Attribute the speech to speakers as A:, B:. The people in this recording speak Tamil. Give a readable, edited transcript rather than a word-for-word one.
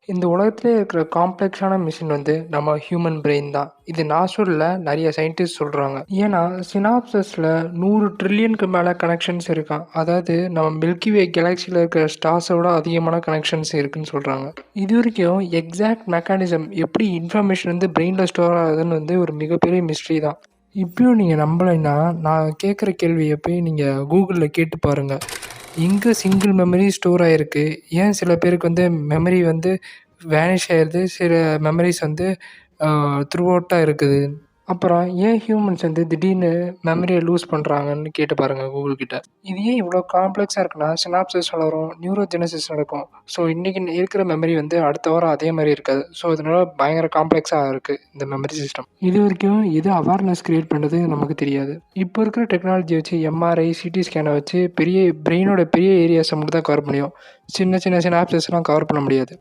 A: இந்த உலகத்திலே இருக்கிற காம்ப்ளெக்ஸான மிஷின் வந்து நம்ம ஹியூமன் பிரெயின் தான். இது நான் சொல்லல, நெறைய சயின்டிஸ்ட் சொல்றாங்க. ஏன்னா, சினாப்சிஸ்ல 100 ட்ரில்லியனுக்கு மேல கனெக்ஷன்ஸ் இருக்காம். அதாவது நம்ம மில்கி வே கேலக்ஸில இருக்கிற ஸ்டார்ஸோட அதிகமான கனெக்ஷன்ஸ் இருக்குன்னு சொல்றாங்க. இதுவரைக்கும் எக்ஸாக்ட் மெக்கானிசம் எப்படி இன்ஃபர்மேஷன் வந்து பிரெயின்ல ஸ்டோர் ஆகுதுன்னு வந்து ஒரு மிகப்பெரிய மிஸ்ட்ரி தான். இப்பயும் நீங்க நம்பலைன்னா, நான் கேட்குற கேள்விய போய் நீங்க கூகுள்ல கேட்டு பாருங்க. எங்க சிங்கிள் மெமரி ஸ்டோர் ஆயிருக்கு? ஏன் சில பேருக்கு வந்து மெமரி வந்து வேனிஷ் ஆயிருது. சில மெமரீஸ் வந்து த்ரூ அவுட்டா இருக்குது. அப்புறம் ஏன் ஹியூமன்ஸ் வந்து திடீர்னு மெமரிய லூஸ் பண்றாங்கன்னு கேட்டு பாருங்க கூகுள் கிட்ட. இது ஏன் இவ்ளோ காம்ப்ளெக்ஸா இருக்குன்னா, சினாப்சிஸ் வளரும், நியூரோஜெனசிஸ் நடக்கும். ஸோ இன்னைக்கு இருக்கிற மெமரி வந்து அடுத்த வாரம் அதே மாரி இருக்காது. ஸோ இதனால பயங்கர காம்ப்ளெக்ஸா இருக்கு இந்த மெமரி சிஸ்டம். இதுவரைக்கும் எது அவேர்னஸ் கிரியேட் பண்றது நமக்கு தெரியாது. இப்போ இருக்கிற டெக்னாலஜி வச்சு எம்ஆர்ஐ, சிடி ஸ்கேன வச்சு பெரிய பிரெயினோட பெரிய ஏரியாஸ மட்டும் தான் கவர் முடியும். சின்ன சின்ன சினாப்சிஸ்லாம் கவர் பண்ண முடியாது.